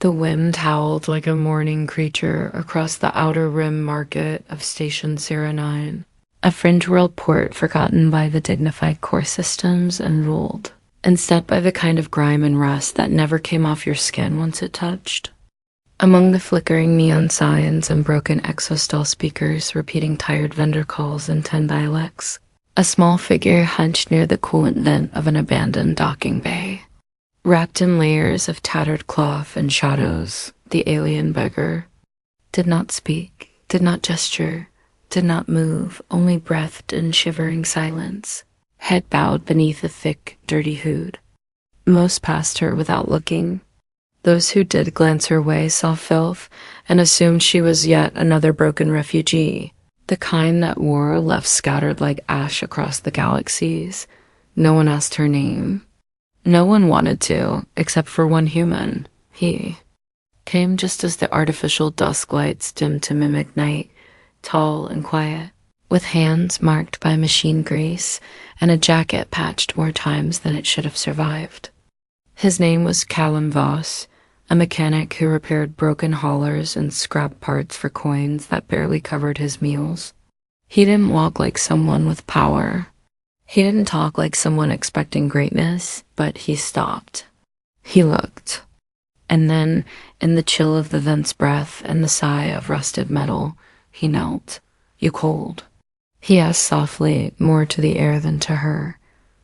The wind howled like a mourning creature across the outer rim market of Station 09, a fringe world port forgotten by the dignified core systems and ruled, instead by the kind of grime and rust that never came off your skin once it touched. Among the flickering neon signs and broken exostall speakers repeating tired vendor calls in 10 dialects, a small figure hunched near the coolant vent of an abandoned docking bay. Wrapped in layers of tattered cloth and shadows, the alien beggar did not speak, did not gesture, did not move, only breathed in shivering silence, head bowed beneath a thick, dirty hood. Most passed her without looking. Those who did glance her way saw filth and assumed she was yet another broken refugee, the kind that war left scattered like ash across the galaxies. No one asked her name. No one wanted to, except for one human. He came just as the artificial dusk lights dimmed to mimic night, tall and quiet, with hands marked by machine grease and a jacket patched more times than it should have survived. His name was Callum Voss, a mechanic who repaired broken haulers and scrap parts for coins that barely covered his meals. He didn't walk like someone with power. He didn't talk like someone expecting greatness, but he stopped. He looked. And then, in the chill of the vent's breath and the sigh of rusted metal, he knelt. "You cold?" He asked softly, more to the air than to her.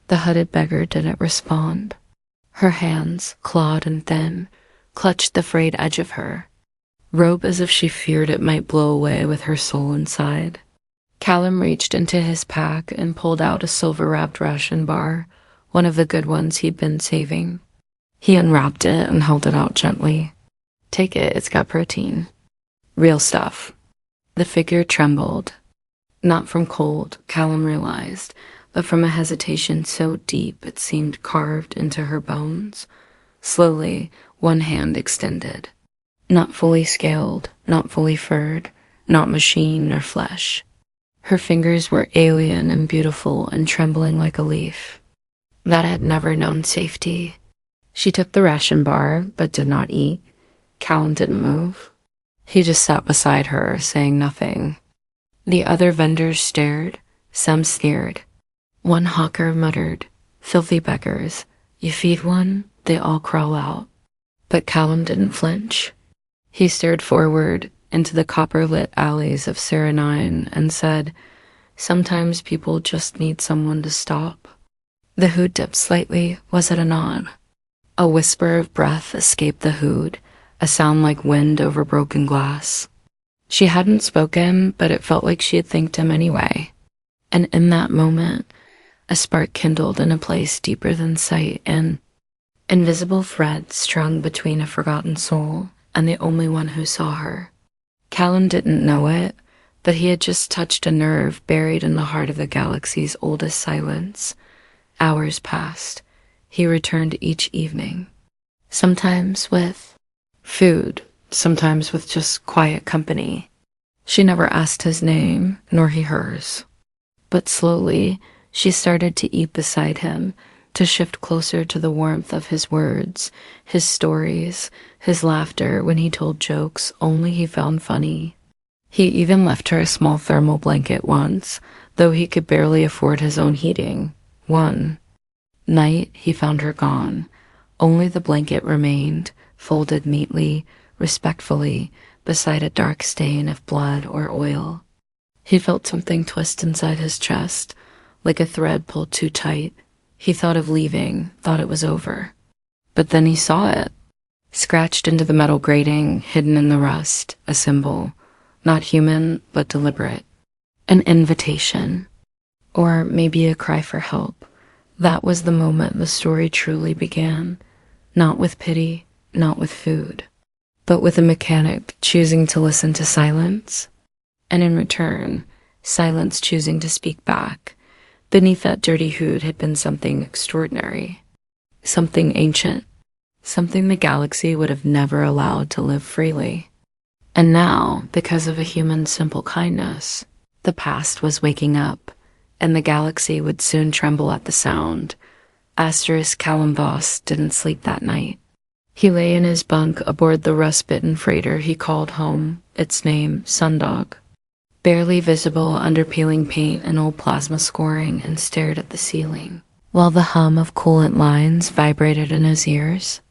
The hooded beggar didn't respond. Her hands, clawed and thin, clutched the frayed edge of her robe as if she feared it might blow away with her soul inside. Callum reached into his pack and pulled out a silver-wrapped ration bar, one of the good ones he'd been saving. He unwrapped it and held it out gently. "Take it, it's got protein. Real stuff." The figure trembled. Not from cold, Callum realized, but from a hesitation so deep it seemed carved into her bones. Slowly, one hand extended. Not fully scaled, not fully furred, not machine or flesh. Her fingers were alien and beautiful and trembling like a leaf that had never known safety. She took the ration bar, but did not eat. Callum didn't move. He just sat beside her, saying nothing. The other vendors stared, some sneered. One hawker muttered, "Filthy beggars. You feed one, they all crawl out." But Callum didn't flinch. He stared forward into the copper-lit alleys of Serenine and said, "Sometimes people just need someone to stop." The hood dipped slightly. Was it a nod? A whisper of breath escaped the hood, a sound like wind over broken glass. She hadn't spoken, but it felt like she had thanked him anyway. And in that moment, a spark kindled in a place deeper than sight, an invisible thread strung between a forgotten soul and the only one who saw her. Callum didn't know it, but he had just touched a nerve buried in the heart of the galaxy's oldest silence. Hours passed. He returned each evening. Sometimes with food, sometimes with just quiet company. She never asked his name, nor he hers. But slowly, she started to eat beside him, to shift closer to the warmth of his words, his stories, his laughter when he told jokes only he found funny. He even left her a small thermal blanket once, though he could barely afford his own heating. One night, he found her gone. Only the blanket remained, folded neatly, respectfully, beside a dark stain of blood or oil. He felt something twist inside his chest, like a thread pulled too tight. He thought of leaving, thought it was over. But then he saw it. Scratched into the metal grating, hidden in the rust, a symbol. Not human, but deliberate. An invitation. Or maybe a cry for help. That was the moment the story truly began. Not with pity, not with food, but with a mechanic choosing to listen to silence. And in return, silence choosing to speak back. Beneath that dirty hood had been something extraordinary. Something ancient. Something the galaxy would have never allowed to live freely. And now, because of a human's simple kindness, the past was waking up, and the galaxy would soon tremble at the sound. Asterisk Callum Voss didn't sleep that night. He lay in his bunk aboard the rust-bitten freighter he called home, its name Sundog, barely visible under peeling paint and old plasma scoring, and stared at the ceiling, while the hum of coolant lines vibrated in his ears.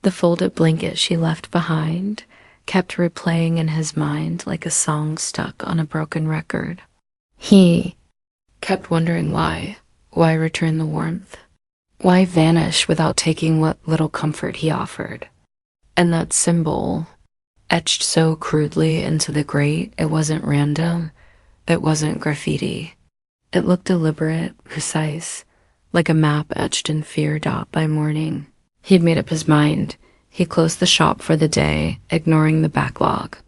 The folded blanket she left behind kept replaying in his mind like a song stuck on a broken record. He kept wondering why. Why return the warmth? Why vanish without taking what little comfort he offered? And that symbol, etched so crudely into the grate, it wasn't random. It wasn't graffiti. It looked deliberate, precise, like a map etched in fear dot by morning. He'd made up his mind. He closed the shop for the day, ignoring the backlog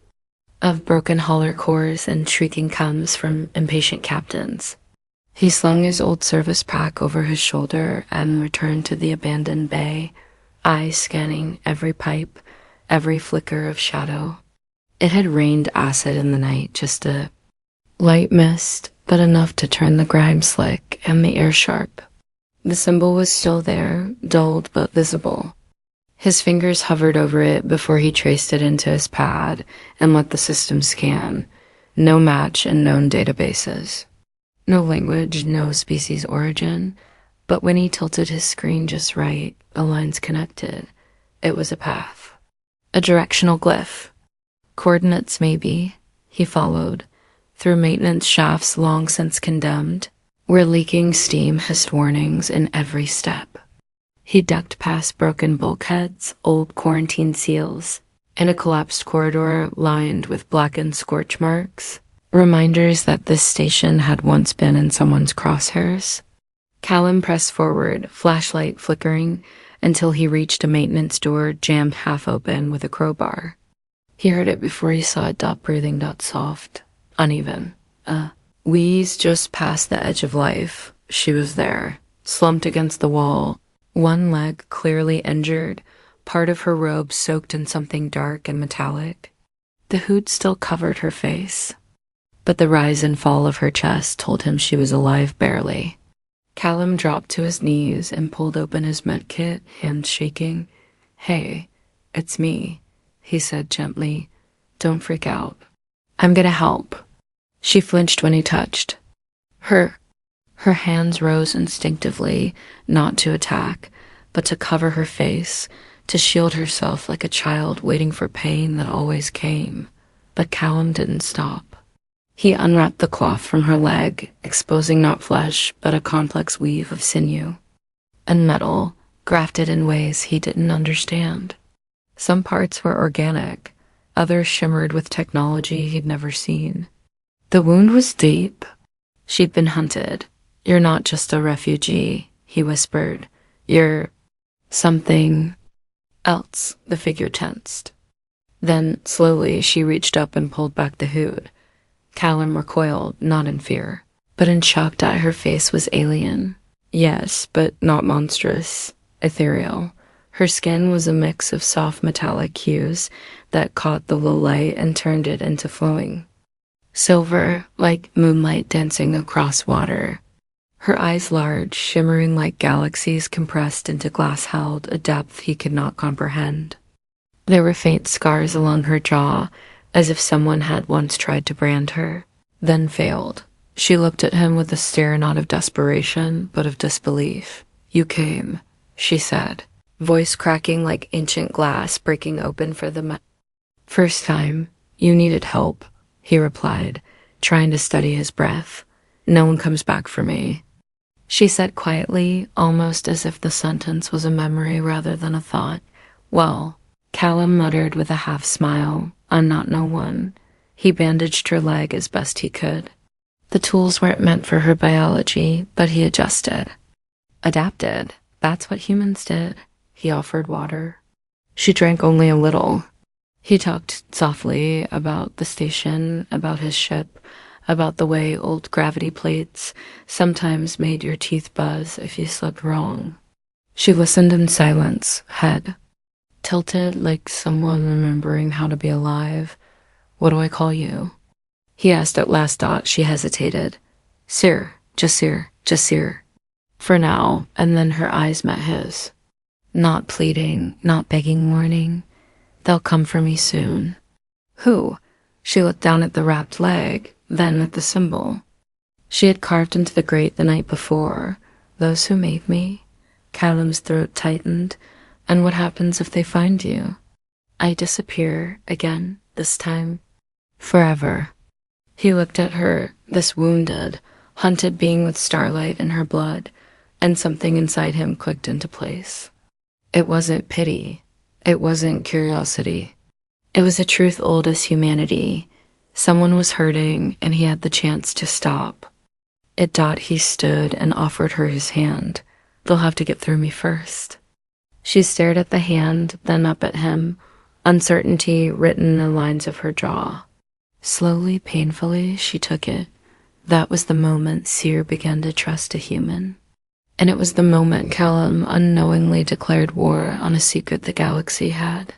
of broken hauler cores and shrieking comes from impatient captains. He slung his old service pack over his shoulder and returned to the abandoned bay, eyes scanning every pipe, every flicker of shadow. It had rained acid in the night, just a light mist, but enough to turn the grime slick and the air sharp. The symbol was still there, dulled but visible. His fingers hovered over it before he traced it into his pad and let the system scan. No match in known databases. No language, no species origin, but when he tilted his screen just right, the lines connected. It was a path. A directional glyph. Coordinates, maybe. He followed, through maintenance shafts long since condemned, where leaking steam hissed warnings in every step. He ducked past broken bulkheads, old quarantine seals, and a collapsed corridor lined with blackened scorch marks, reminders that this station had once been in someone's crosshairs. Callum pressed forward, flashlight flickering, until he reached a maintenance door jammed half open with a crowbar. He heard it before he saw it. Breathing soft, uneven. Wheeze just past the edge of life. She was there, slumped against the wall, one leg clearly injured, part of her robe soaked in something dark and metallic. The hood still covered her face, but the rise and fall of her chest told him she was alive barely. Callum dropped to his knees and pulled open his medkit, hands shaking. "Hey, it's me," he said gently. "Don't freak out. I'm gonna help." She flinched when he touched. Her hands rose instinctively, not to attack, but to cover her face, to shield herself like a child waiting for pain that always came. But Callum didn't stop. He unwrapped the cloth from her leg, exposing not flesh, but a complex weave of sinew and metal, grafted in ways he didn't understand. Some parts were organic, others shimmered with technology he'd never seen. The wound was deep. She'd been hunted. "You're not just a refugee," he whispered. "You're something else." The figure tensed. Then, slowly, she reached up and pulled back the hood. Callum recoiled, not in fear, but in shock that her face was alien. Yes, but not monstrous. Ethereal. Her skin was a mix of soft metallic hues that caught the low light and turned it into flowing silver, like moonlight dancing across water. Her eyes large, shimmering like galaxies compressed into glass held a depth he could not comprehend. There were faint scars along her jaw, as if someone had once tried to brand her, then failed. She looked at him with a stare not of desperation, but of disbelief. "You came," she said, voice cracking like ancient glass breaking open for the first time. "You needed help," he replied, trying to steady his breath. "No one comes back for me," she said quietly, almost as if the sentence was a memory rather than a thought. "Well," Callum muttered with a half-smile, "I'm not no one." He bandaged her leg as best he could. The tools weren't meant for her biology, but he adjusted. Adapted. That's what humans did. He offered water. She drank only a little. He talked softly about the station, about his ship, about the way old gravity plates sometimes made your teeth buzz if you slept wrong. She listened in silence, head tilted like someone remembering how to be alive. "What do I call you?" he asked at last. She hesitated. "Sir, Jasir. For now," and then her eyes met his. Not pleading, not begging warning. They'll come for me soon. Who? She looked down at the wrapped leg, then at the symbol. She had carved into the grate the night before. Those who made me. Callum's throat tightened. And what happens if they find you? I disappear again, this time. Forever. He looked at her, this wounded, hunted being with starlight in her blood, and something inside him clicked into place. It wasn't pity. It wasn't curiosity. It was a truth old as humanity. Someone was hurting, and he had the chance to stop. At Dot he stood and offered her his hand. They'll have to get through me first. She stared at the hand, then up at him, uncertainty written in the lines of her jaw. Slowly, painfully, she took it. That was the moment Seer began to trust a human. And it was the moment Callum unknowingly declared war on a secret the galaxy had.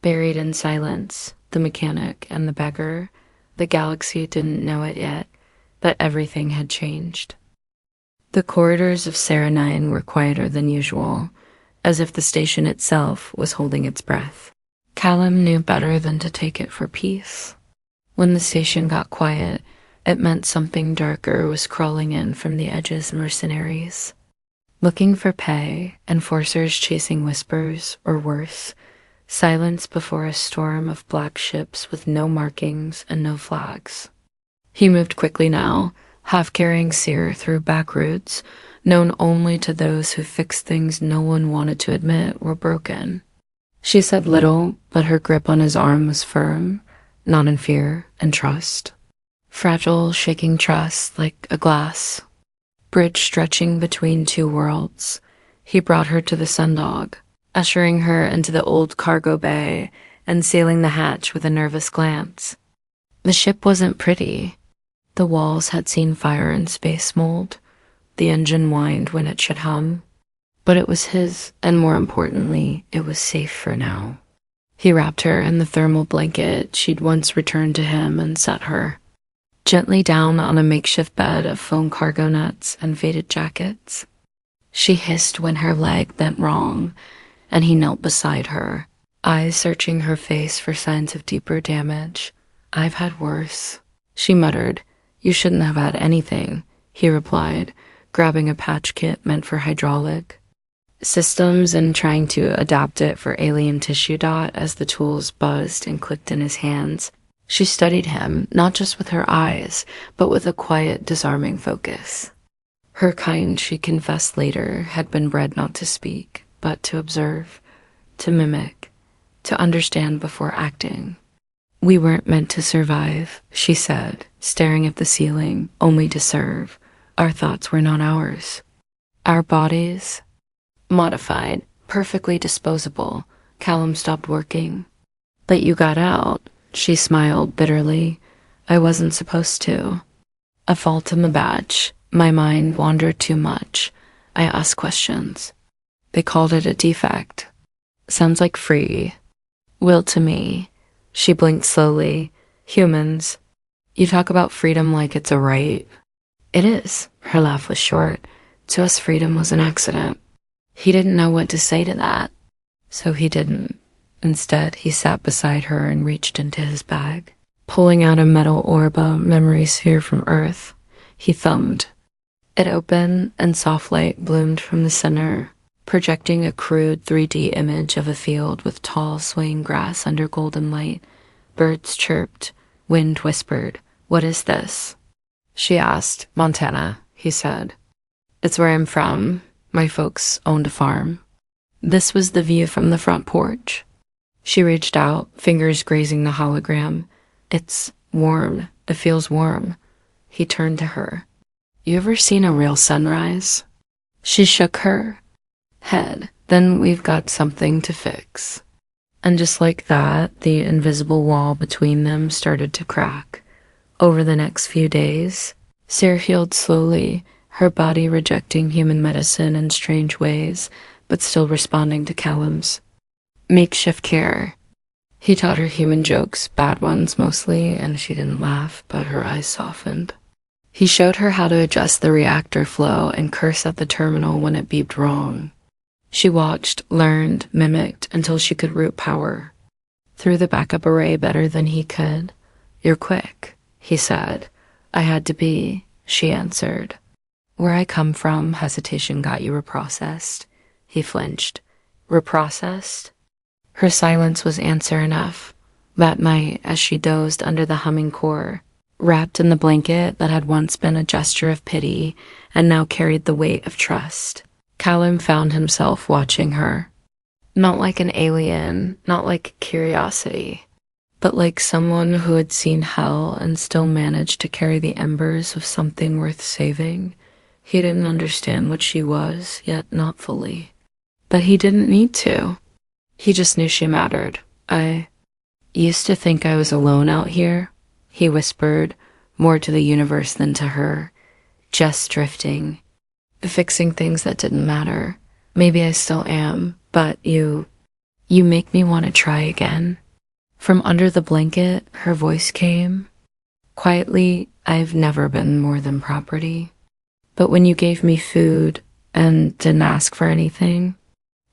Buried in silence, the mechanic and the beggar, the galaxy didn't know it yet, that everything had changed. The corridors of Serenine were quieter than usual, as if the station itself was holding its breath. Callum knew better than to take it for peace. When the station got quiet, it meant something darker was crawling in from the edges, mercenaries. Looking for pay, enforcers chasing whispers, or worse, silence before a storm of black ships with no markings and no flags. He moved quickly now, half-carrying Seer through back routes, known only to those who fixed things no one wanted to admit were broken. She said little, but her grip on his arm was firm, not in fear and trust. Fragile, shaking trust like a glass. Bridge stretching between two worlds. He brought her to the Sundog, ushering her into the old cargo bay and sealing the hatch with a nervous glance. The ship wasn't pretty. The walls had seen fire and space mold. The engine whined when it should hum. But it was his, and more importantly, it was safe for now. He wrapped her in the thermal blanket she'd once returned to him and set her gently down on a makeshift bed of foam cargo nets and faded jackets. She hissed when her leg bent wrong, and he knelt beside her, eyes searching her face for signs of deeper damage. I've had worse, she muttered. You shouldn't have had anything, he replied, grabbing a patch kit meant for hydraulic systems and trying to adapt it for alien tissue. Dot as the tools buzzed and clicked in his hands. She studied him, not just with her eyes, but with a quiet, disarming focus. Her kind, she confessed later, had been bred not to speak, but to observe, to mimic, to understand before acting. We weren't meant to survive, she said, staring at the ceiling, only to serve. Our thoughts were not ours. Our bodies, modified, perfectly disposable. Callum stopped working. But you got out. She smiled bitterly. I wasn't supposed to. A fault in the batch. My mind wandered too much. I asked questions. They called it a defect. Sounds like free will to me. She blinked slowly. Humans. You talk about freedom like it's a right. It is. Her laugh was short. To us, freedom was an accident. He didn't know what to say to that. So he didn't. Instead, he sat beside her and reached into his bag. Pulling out a metal orb, a memory sphere from Earth, he thumbed. It opened, and soft light bloomed from the center, projecting a crude 3D image of a field with tall, swaying grass under golden light. Birds chirped. Wind whispered. What is this? She asked. Montana, he said. It's where I'm from. My folks owned a farm. This was the view from the front porch. She reached out, fingers grazing the hologram. It's warm. It feels warm. He turned to her. You ever seen a real sunrise? She shook her head. Then we've got something to fix. And just like that, the invisible wall between them started to crack. Over the next few days, Sarah healed slowly, her body rejecting human medicine in strange ways, but still responding to Callum's makeshift care. He taught her human jokes, bad ones mostly, and she didn't laugh, but her eyes softened. He showed her how to adjust the reactor flow and curse at the terminal when it beeped wrong. She watched, learned, mimicked until she could root power through the backup array better than he could. "You're quick," he said. "I had to be," she answered. "Where I come from, hesitation got you reprocessed." He flinched. Reprocessed? Her silence was answer enough. That night, as she dozed under the humming core, wrapped in the blanket that had once been a gesture of pity and now carried the weight of trust, Callum found himself watching her. Not like an alien, not like curiosity, but like someone who had seen hell and still managed to carry the embers of something worth saving. He didn't understand what she was, yet not fully. But he didn't need to. He just knew she mattered. "I used to think I was alone out here," he whispered, more to the universe than to her. "Just drifting, fixing things that didn't matter. Maybe I still am, but you make me want to try again." From under the blanket, her voice came. Quietly, "I've never been more than property. But when you gave me food and didn't ask for anything,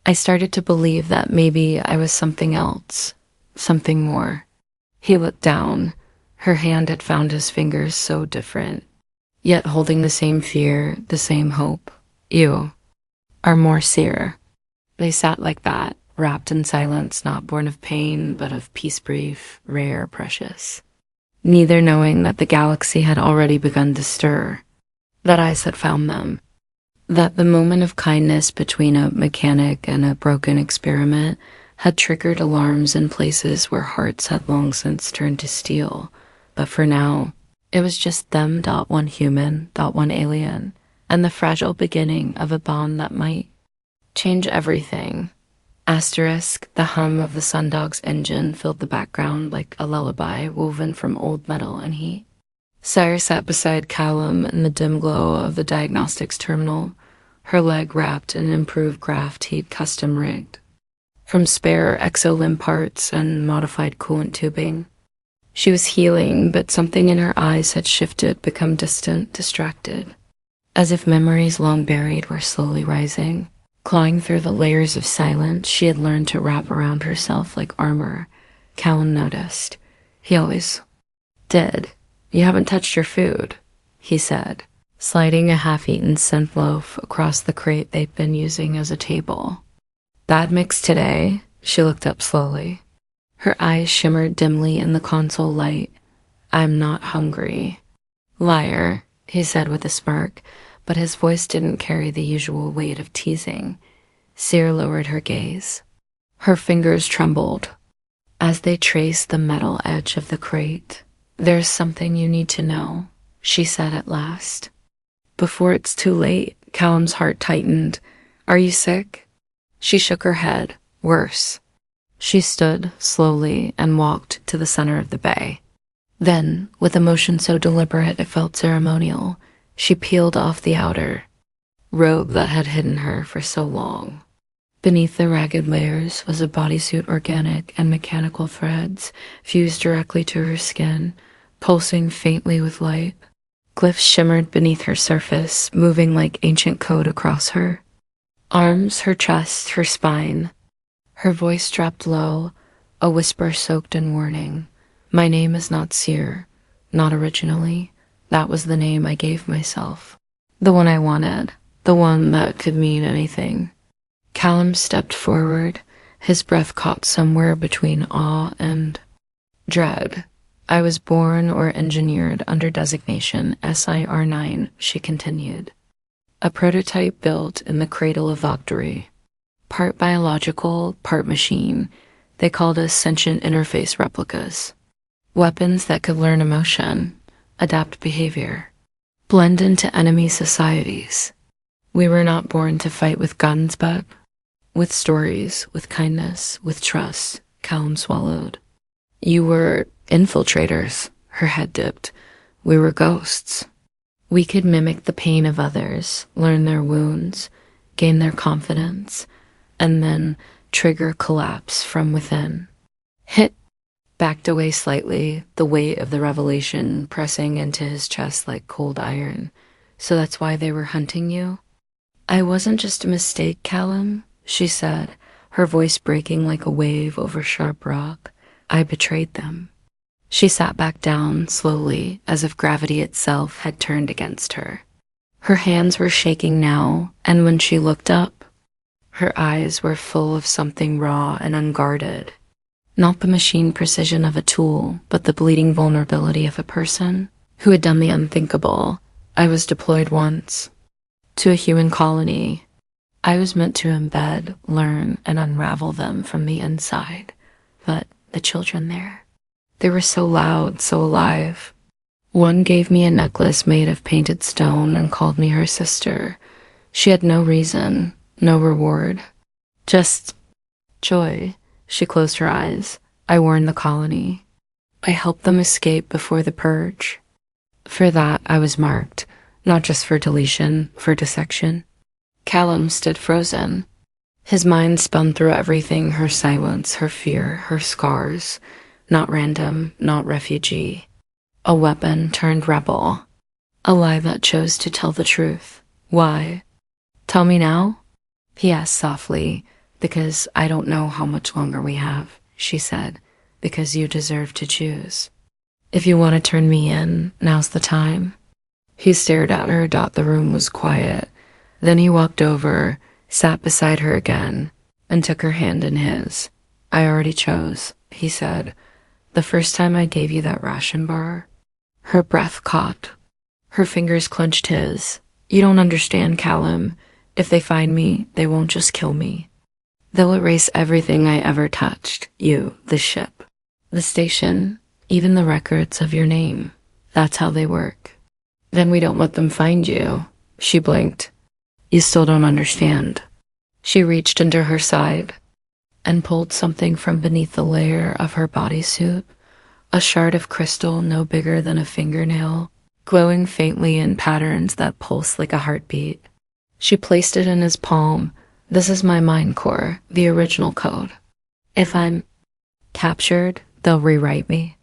I started to believe that maybe I was something else, something more." He looked down. Her hand had found his fingers so different, yet holding the same fear, the same hope. "You are more seer." They sat like that, wrapped in silence not born of pain, but of peace brief, rare, precious. Neither knowing that the galaxy had already begun to stir, that eyes had found them, that the moment of kindness between a mechanic and a broken experiment had triggered alarms in places where hearts had long since turned to steel. But for now, it was just them, one human, one alien, and the fragile beginning of a bond that might change everything. Asterisk, the hum of the Sundog's engine filled the background like a lullaby woven from old metal and heat. Sire sat beside Callum in the dim glow of the diagnostics terminal, her leg wrapped in improved graft he'd custom rigged from spare exolimb parts and modified coolant tubing. She was healing, but something in her eyes had shifted, become distant, distracted, as if memories long buried were slowly rising. Clawing through the layers of silence she had learned to wrap around herself like armor, Callum noticed. He always did. "You haven't touched your food," he said, sliding a half-eaten synth loaf across the crate they'd been using as a table. "Bad mix today." She looked up slowly. Her eyes shimmered dimly in the console light. "I'm not hungry." "Liar," he said with a smirk, but his voice didn't carry the usual weight of teasing. Seer lowered her gaze. Her fingers trembled as they traced the metal edge of the crate. "There's something you need to know," she said at last. "Before it's too late." Callum's heart tightened. "Are you sick?" She shook her head. "Worse." She stood slowly and walked to the center of the bay. Then, with a motion so deliberate it felt ceremonial, she peeled off the outer robe that had hidden her for so long. Beneath the ragged layers was a bodysuit, organic and mechanical threads fused directly to her skin, pulsing faintly with light. Glyphs shimmered beneath her surface, moving like ancient code across her arms, her chest, her spine. Her voice dropped low, a whisper soaked in warning. "My name is not Seer, not originally. That was the name I gave myself. The one I wanted, the one that could mean anything." Callum stepped forward, his breath caught somewhere between awe and dread. "I was born or engineered under designation SIR-9, she continued. "A prototype built in the cradle of Octory. Part biological, part machine. They called us sentient interface replicas. Weapons that could learn emotion, adapt behavior, blend into enemy societies. We were not born to fight with guns, but with stories, with kindness, with trust." Callum swallowed. "You were infiltrators." Her head dipped. "We were ghosts. We could mimic the pain of others, learn their wounds, gain their confidence, and then trigger collapse from within." Hit backed away slightly, the weight of the revelation pressing into his chest like cold iron. "So that's why they were hunting you?" "I wasn't just a mistake, Callum," she said, her voice breaking like a wave over sharp rock. I betrayed them. She sat back down slowly, as if gravity itself had turned against her. Her hands were shaking now, and when she looked up, her eyes were full of something raw and unguarded. Not the machine precision of a tool, but the bleeding vulnerability of a person who had done the unthinkable. I was deployed once to a human colony. I was meant to embed, learn, and unravel them from the inside. But the children there, they were so loud, so alive. One gave me a necklace made of painted stone and called me her sister. She had no reason, no reward, just joy. She closed her eyes. I warned the colony. I helped them escape before the purge. For that, I was marked, not just for deletion, for dissection. Callum stood frozen. His mind spun through everything, her silence, her fear, her scars. Not random, not refugee. A weapon turned rebel. A lie that chose to tell the truth. Why? Tell me now? He asked softly. Because I don't know how much longer we have, she said. Because you deserve to choose. If you want to turn me in, now's the time. He stared at her. The room was quiet. Then he walked over, sat beside her again, and took her hand in his. I already chose, he said. The first time I gave you that ration bar. Her breath caught. Her fingers clenched his. You don't understand, Callum. If they find me, they won't just kill me. They'll erase everything I ever touched. You, the ship, the station, even the records of your name. That's how they work. Then we don't let them find you. She blinked. You still don't understand. She reached into her side and pulled something from beneath the layer of her bodysuit, a shard of crystal no bigger than a fingernail, glowing faintly in patterns that pulse like a heartbeat. She placed it in his palm. This is my mind core, the original code. If I'm captured, they'll rewrite me,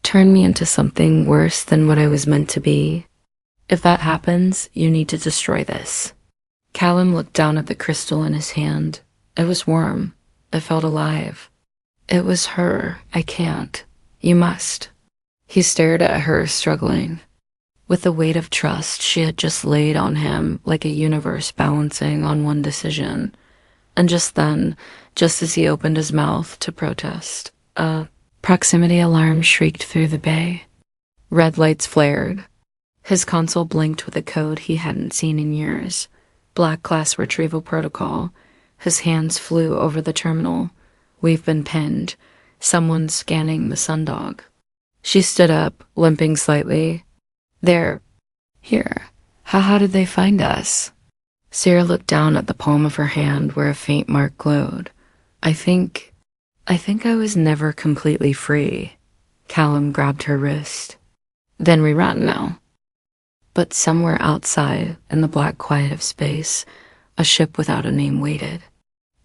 turn me into something worse than what I was meant to be. If that happens, you need to destroy this. Callum looked down at the crystal in his hand. It was warm. It felt alive. It was her. I can't. You must. He stared at her, struggling with the weight of trust she had just laid on him, like a universe balancing on one decision. And just then, just as he opened his mouth to protest, a proximity alarm shrieked through the bay. Red lights flared. His console blinked with a code he hadn't seen in years. Black class retrieval protocol. His hands flew over the terminal. We've been pinned. Someone's scanning the sundog. She stood up, limping slightly. They're here. How did they find us? Sarah looked down at the palm of her hand where a faint mark glowed. I think I was never completely free. Callum grabbed her wrist. Then we ran now. But somewhere outside, in the black quiet of space, a ship without a name waited.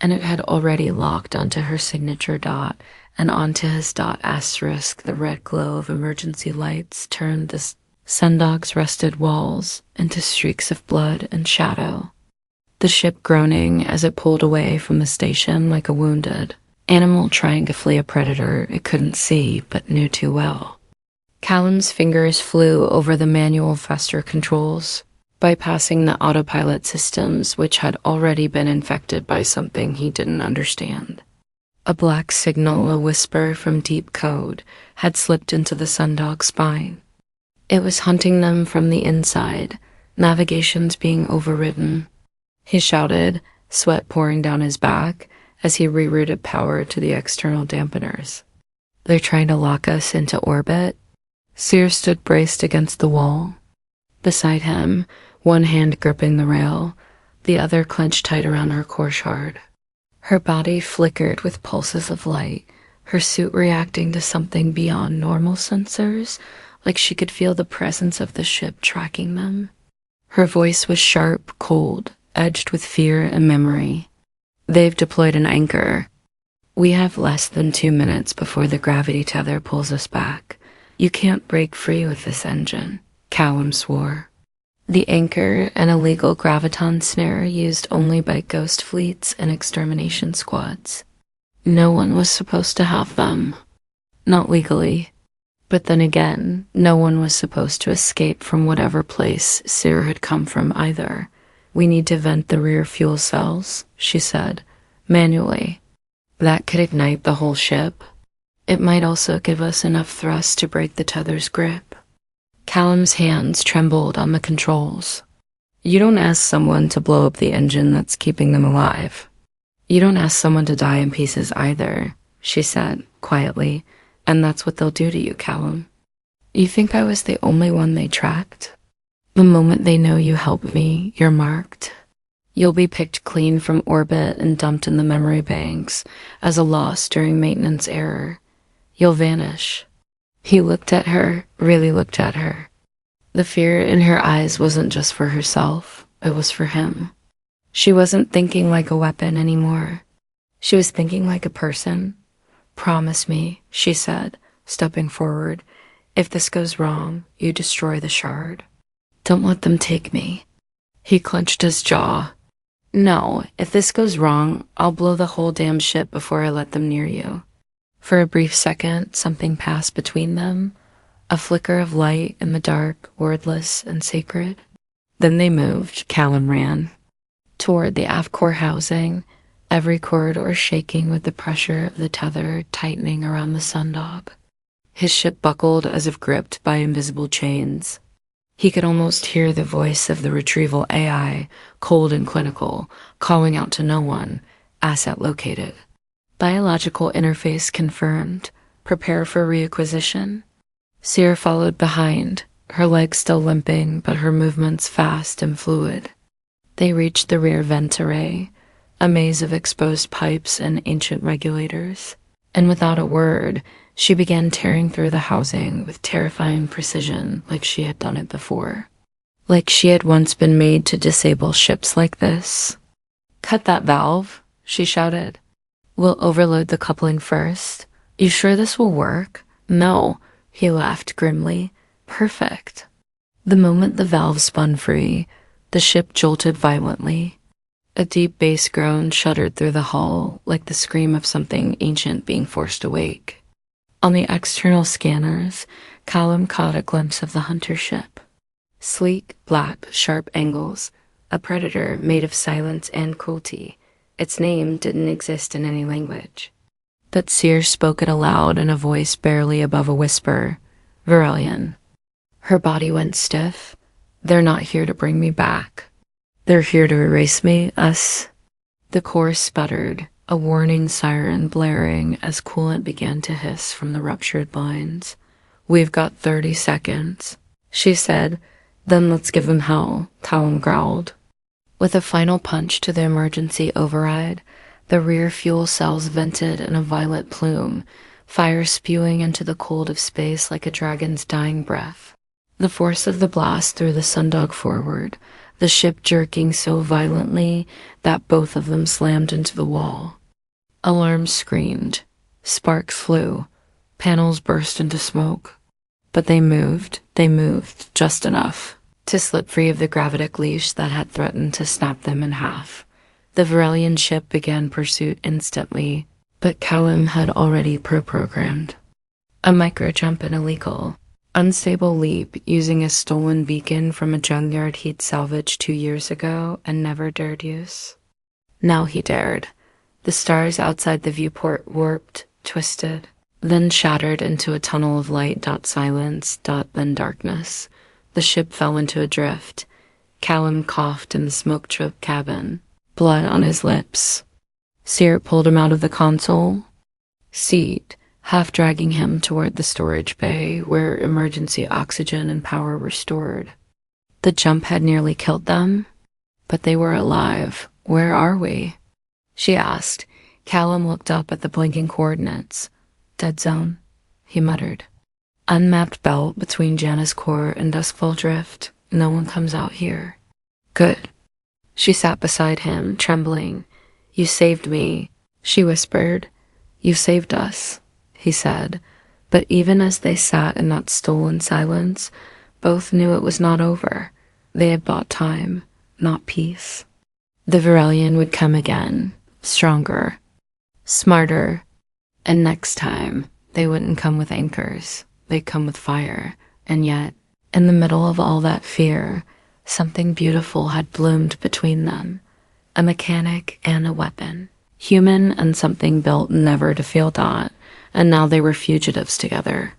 And it had already locked onto her signature dot, and onto his dot asterisk. The red glow of emergency lights turned the sundog's rusted walls into streaks of blood and shadow. The ship groaning as it pulled away from the station like a wounded animal trying to flee a predator it couldn't see but knew too well. Callum's fingers flew over the manual faster controls, bypassing the autopilot systems which had already been infected by something he didn't understand. A black signal, a whisper from deep code, had slipped into the sundog's spine. It was hunting them from the inside, navigations being overridden. He shouted, sweat pouring down his back, as he rerouted power to the external dampeners. They're trying to lock us into orbit. Sear stood braced against the wall. Beside him, one hand gripping the rail, the other clenched tight around her core shard. Her body flickered with pulses of light, her suit reacting to something beyond normal sensors, like she could feel the presence of the ship tracking them. Her voice was sharp, cold, edged with fear and memory. They've deployed an anchor. We have less than 2 minutes before the gravity tether pulls us back. You can't break free with this engine, Callum swore. The anchor, an illegal graviton snare used only by ghost fleets and extermination squads. No one was supposed to have them. Not legally. But then again, no one was supposed to escape from whatever place Seer had come from either. We need to vent the rear fuel cells, she said, manually. That could ignite the whole ship. It might also give us enough thrust to break the tether's grip. Callum's hands trembled on the controls. You don't ask someone to blow up the engine that's keeping them alive. You don't ask someone to die in pieces either, she said, quietly, and that's what they'll do to you, Callum. You think I was the only one they tracked? The moment they know you helped me, you're marked. You'll be picked clean from orbit and dumped in the memory banks as a loss during maintenance error. You'll vanish. He looked at her, really looked at her. The fear in her eyes wasn't just for herself, it was for him. She wasn't thinking like a weapon anymore. She was thinking like a person. Promise me, she said, stepping forward. If this goes wrong, you destroy the shard. Don't let them take me. He clenched his jaw. No, if this goes wrong, I'll blow the whole damn ship before I let them near you. For a brief second, something passed between them, a flicker of light in the dark, wordless and sacred. Then they moved. Callum ran toward the aft core housing, every corridor shaking with the pressure of the tether tightening around the sundog. His ship buckled as if gripped by invisible chains. He could almost hear the voice of the retrieval AI, cold and clinical, calling out to no one, asset located. Biological interface confirmed. Prepare for reacquisition. Seer followed behind, her legs still limping, but her movements fast and fluid. They reached the rear vent array, a maze of exposed pipes and ancient regulators, and without a word, she began tearing through the housing with terrifying precision like she had done it before. Like she had once been made to disable ships like this. Cut that valve, she shouted. We'll overload the coupling first. You sure this will work? No, he laughed grimly. Perfect. The moment the valve spun free, the ship jolted violently. A deep bass groan shuddered through the hull, like the scream of something ancient being forced awake. On the external scanners, Callum caught a glimpse of the hunter ship. Sleek, black, sharp angles, a predator made of silence and cruelty. Its name didn't exist in any language. But Seer spoke it aloud in a voice barely above a whisper. Virelian. Her body went stiff. They're not here to bring me back. They're here to erase me, us. The core sputtered, a warning siren blaring as coolant began to hiss from the ruptured lines. We've got 30 seconds, she said. Then let's give them hell, Callum growled. With a final punch to the emergency override, the rear fuel cells vented in a violet plume, fire spewing into the cold of space like a dragon's dying breath. The force of the blast threw the Sundog forward, the ship jerking so violently that both of them slammed into the wall. Alarms screamed. Sparks flew. Panels burst into smoke. But they moved just enough to slip free of the gravitic leash that had threatened to snap them in half. The Virelian ship began pursuit instantly, but Callum had already pro-programmed. A micro-jump and illegal. Unstable leap using a stolen beacon from a junkyard he'd salvaged 2 years ago and never dared use. Now he dared. The stars outside the viewport warped, twisted, then shattered into a tunnel of light. Silence. Then darkness. The ship fell into a drift. Callum coughed in the smoke-choked cabin, blood on his lips. Seer pulled him out of the console seat, half dragging him toward the storage bay where emergency oxygen and power were stored. The jump had nearly killed them, but they were alive. Where are we? She asked. Callum looked up at the blinking coordinates. Dead zone, he muttered. Unmapped belt between Janus Core and Duskfall Drift. No one comes out here. Good. She sat beside him, trembling. You saved me, she whispered. You saved us, he said. But even as they sat in that stolen silence, both knew it was not over. They had bought time, not peace. The Virelian would come again, stronger, smarter, and next time they wouldn't come with anchors. They'd come with fire. And yet, in the middle of all that fear, something beautiful had bloomed between them. A mechanic and a weapon. Human and something built never to feel that, and now they were fugitives together.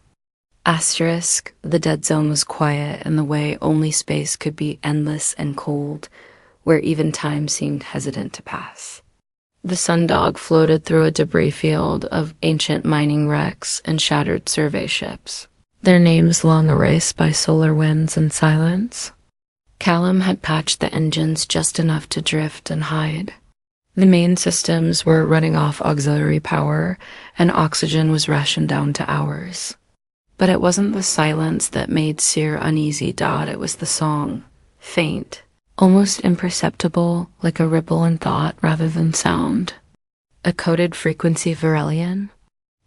Asterisk, the dead zone was quiet in the way only space could be endless and cold, where even time seemed hesitant to pass. The Sundog floated through a debris field of ancient mining wrecks and shattered survey ships, their names long erased by solar winds and silence. Callum had patched the engines just enough to drift and hide. The main systems were running off auxiliary power, and oxygen was rationed down to hours. But it wasn't the silence that made Seer uneasy, Dot. It was the song. Faint, almost imperceptible, like a ripple in thought rather than sound. A coded frequency Virelian?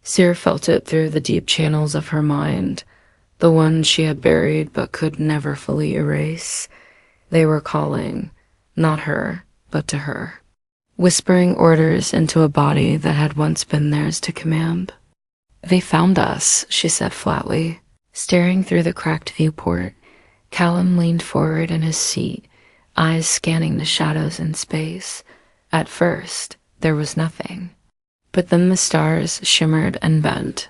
Seer felt it through the deep channels of her mind, the ones she had buried but could never fully erase. They were calling, not her, but to her, whispering orders into a body that had once been theirs to command. They found us, she said flatly. Staring through the cracked viewport, Callum leaned forward in his seat, eyes scanning the shadows in space. At first, there was nothing. But then the stars shimmered and bent.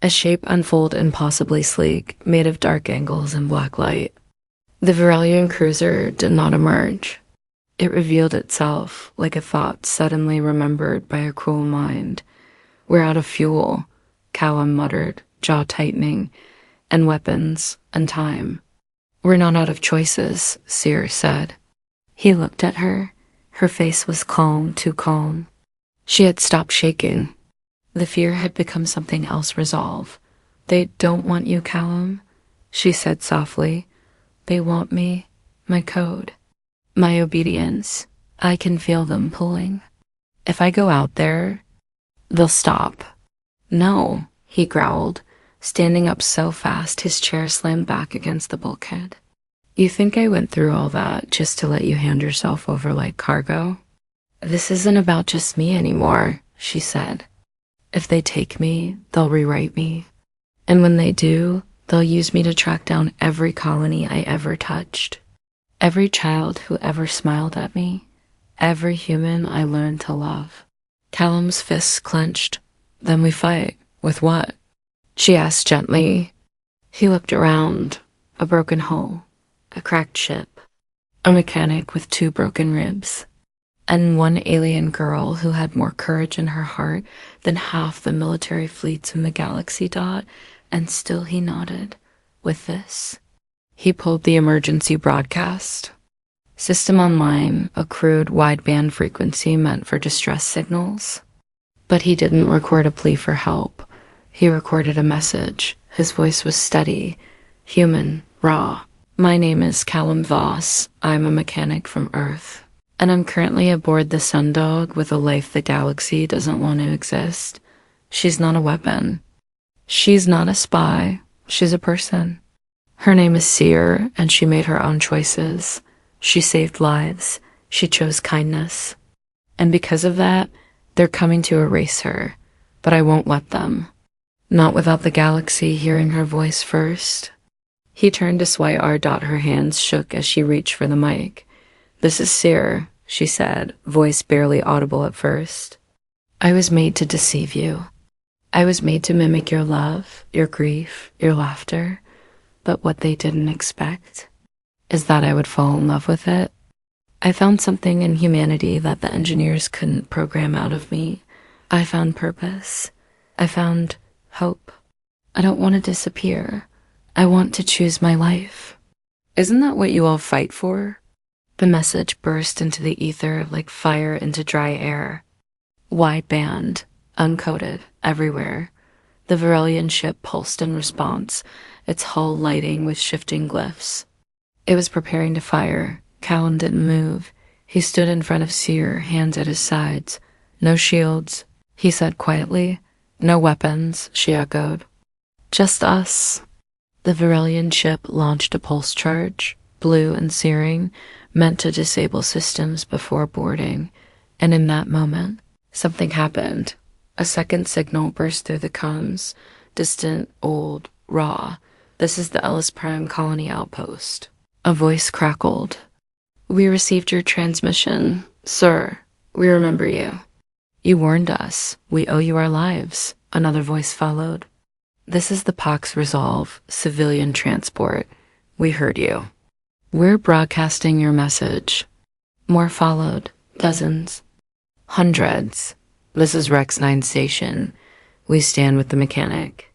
A shape unfolded impossibly sleek, made of dark angles and black light. The Virelian cruiser did not emerge. It revealed itself like a thought suddenly remembered by a cruel mind. We're out of fuel, Callum muttered, jaw tightening, and weapons and time. We're not out of choices, Seer said. He looked at her. Her face was calm, too calm. She had stopped shaking. The fear had become something else resolve. They don't want you, Callum, she said softly. They want me, my code, my obedience. I can feel them pulling. If I go out there, they'll stop. No, he growled, standing up so fast his chair slammed back against the bulkhead. You think I went through all that just to let you hand yourself over like cargo? This isn't about just me anymore, she said. If they take me, they'll rewrite me. And when they do, they'll use me to track down every colony I ever touched. Every child who ever smiled at me. Every human I learned to love. Callum's fists clenched. Then we fight. With what? She asked gently. He looked around. A broken hull. A cracked ship. A mechanic with 2 broken ribs. And one alien girl who had more courage in her heart than half the military fleets in the galaxy, Dot, and still he nodded. With this, he pulled the emergency broadcast. System online, a crude wideband frequency meant for distress signals. But he didn't record a plea for help. He recorded a message. His voice was steady, human, raw. My name is Callum Voss. I'm a mechanic from Earth. And I'm currently aboard the Sundog with a life the galaxy doesn't want to exist. She's not a weapon. She's not a spy. She's a person. Her name is Seer, and she made her own choices. She saved lives. She chose kindness. And because of that, they're coming to erase her. But I won't let them. Not without the galaxy hearing her voice first. He turned to Swire. Her hands shook as she reached for the mic. This is Seer, she said, voice barely audible at first. I was made to deceive you. I was made to mimic your love, your grief, your laughter. But what they didn't expect is that I would fall in love with it. I found something in humanity that the engineers couldn't program out of me. I found purpose. I found hope. I don't want to disappear. I want to choose my life. Isn't that what you all fight for? The message burst into the ether like fire into dry air. Wideband, uncoded, everywhere. The Virelian ship pulsed in response, its hull lighting with shifting glyphs. It was preparing to fire. Callum didn't move. He stood in front of Seer, hands at his sides. No shields, he said quietly. No weapons, she echoed. Just us. The Virelian ship launched a pulse charge. blue and searing, meant to disable systems before boarding. And in that moment, something happened. A second signal burst through the comms, distant, old, raw. "This is the Ellis Prime Colony Outpost." A voice crackled. "We received your transmission. Sir, we remember you. You warned us. We owe you our lives." Another voice followed. "This is the Pox Resolve, civilian transport. We heard you. We're broadcasting your message." More followed. Dozens. Hundreds. "This is Rex 9 Station. We stand with the mechanic."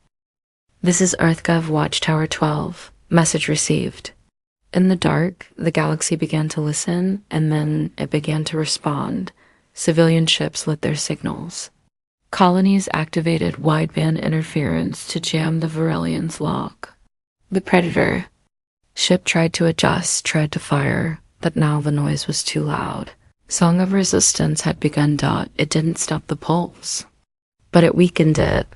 "This is EarthGov Watchtower 12. Message received." In the dark, the galaxy began to listen, and then it began to respond. Civilian ships lit their signals. Colonies activated wideband interference to jam the Varelians' log. The Predator. Ship tried to adjust, tried to fire, but now the noise was too loud. Song of Resistance had begun. It didn't stop the pulse, but it weakened it.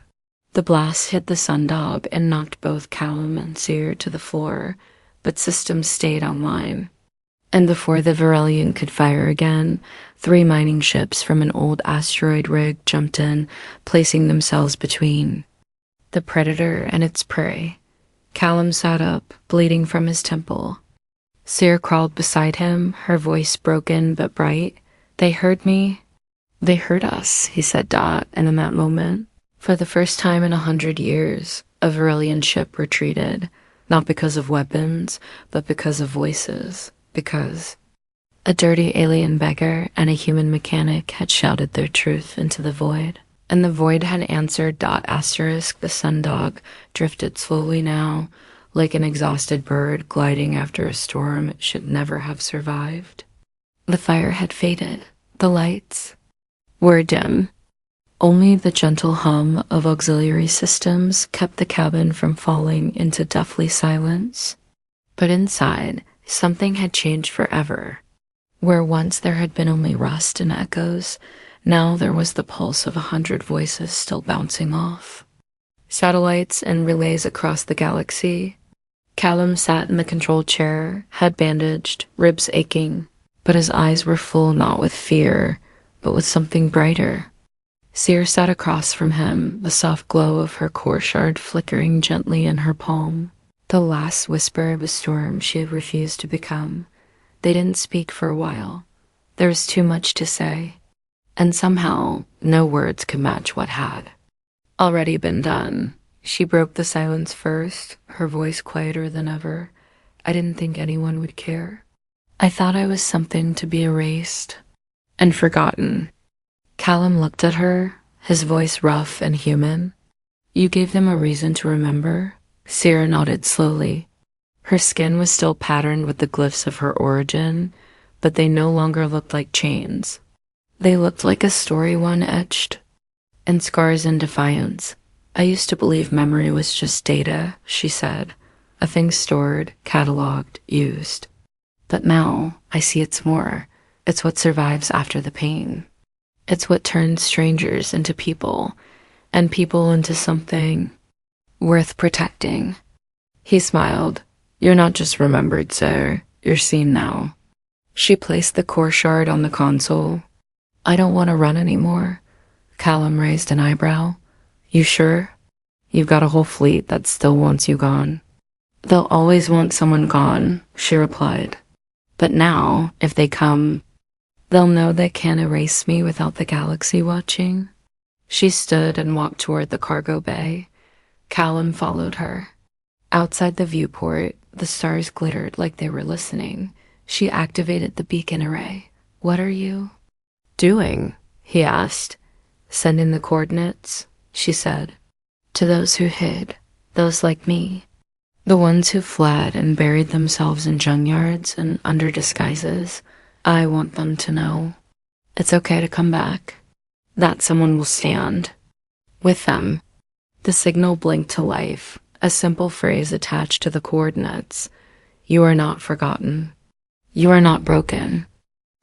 The blast hit the Sundog and knocked both Callum and Seer to the floor, but systems stayed online. And before the Varelian could fire again, 3 mining ships from an old asteroid rig jumped in, placing themselves between the Predator and its prey. Callum sat up, bleeding from his temple. Seer crawled beside him, her voice broken but bright. "They heard me." "They heard us," he said. And in that moment, for the first time in 100 years, a Varelian ship retreated, not because of weapons, but because of voices. Because a dirty alien beggar and a human mechanic had shouted their truth into the void. And the void had answered. Asterisk, the Sundog drifted slowly now, like an exhausted bird gliding after a storm it should never have survived. The fire had faded. The lights were dim. Only the gentle hum of auxiliary systems kept the cabin from falling into deathly silence. But inside, something had changed forever. Where once there had been only rust and echoes, now there was the pulse of 100 voices still bouncing off. Satellites and relays across the galaxy. Callum sat in the control chair, head bandaged, ribs aching, but his eyes were full not with fear, but with something brighter. Seer sat across from him, the soft glow of her core shard flickering gently in her palm. The last whisper of a storm she had refused to become. They didn't speak for a while. There was too much to say, and somehow no words could match what had already been done. She broke the silence first, her voice quieter than ever. "I didn't think anyone would care. I thought I was something to be erased and forgotten." Callum looked at her, his voice rough and human. "You gave them a reason to remember?" Seer nodded slowly. Her skin was still patterned with the glyphs of her origin, but they no longer looked like chains. They looked like a story one etched in scars and defiance. "I used to believe memory was just data," she said, "a thing stored, cataloged, used. But now I see it's more. It's what survives after the pain. It's what turns strangers into people, and people into something worth protecting." He smiled. "You're not just remembered, sir. You're seen now." She placed the core shard on the console. "I don't want to run anymore." Callum raised an eyebrow. "You sure? You've got a whole fleet that still wants you gone." "They'll always want someone gone," she replied. "But now, if they come, they'll know they can't erase me without the galaxy watching." She stood and walked toward the cargo bay. Callum followed her. Outside the viewport, the stars glittered like they were listening. She activated the beacon array. "What are you doing?" he asked. "Sending the coordinates," she said. "To those who hid, those like me. The ones who fled and buried themselves in junkyards and under disguises. I want them to know it's okay to come back. That someone will stand with them." The signal blinked to life, a simple phrase attached to the coordinates. "You are not forgotten. You are not broken.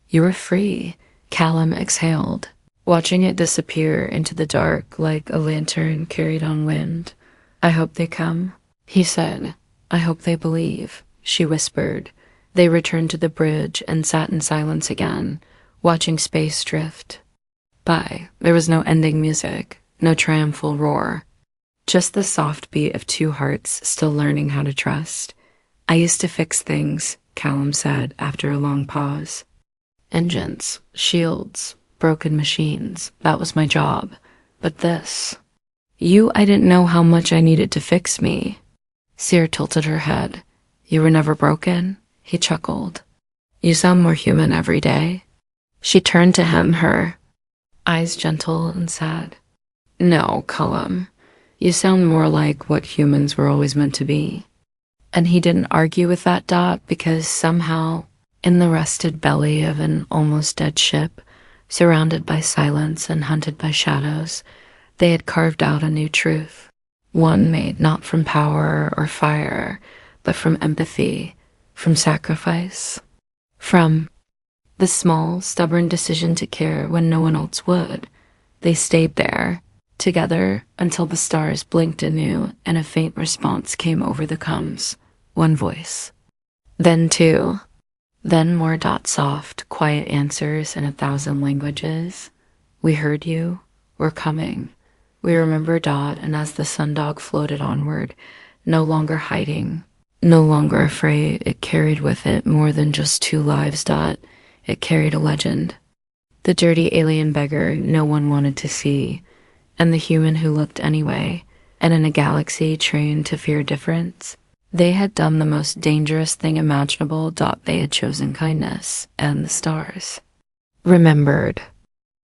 You are free." Callum exhaled, watching it disappear into the dark like a lantern carried on wind. "I hope they come," he said. "I hope they believe," she whispered. They returned to the bridge and sat in silence again, watching space drift by. There was no ending music, no triumphal roar, just the soft beat of two hearts still learning how to trust. I used to fix things, Callum said after a long pause. Engines, shields, broken machines, that was my job. But this, I didn't know how much I needed to fix me. Seer tilted her head. You were never broken? He chuckled. You sound more human every day. She turned to him, her eyes gentle and sad. No, Callum. You sound more like what humans were always meant to be. And he didn't argue with that, Dot, because somehow, in the rested belly of an almost dead ship, surrounded by silence and hunted by shadows, they had carved out a new truth. One made not from power or fire, but from empathy, from sacrifice, from the small, stubborn decision to care when no one else would. They stayed there, together, until the stars blinked anew and a faint response came over the coms. One voice. Then two. Then more soft, quiet answers in 1,000 languages. We heard you. We're coming. We remember Dot, and as the sundog floated onward, no longer hiding, no longer afraid, it carried with it more than just 2 lives, Dot. It carried a legend. The dirty alien beggar no one wanted to see, and the human who looked anyway, and in a galaxy trained to fear difference. They had done the most dangerous thing imaginable. They had chosen kindness and the stars. Remembered.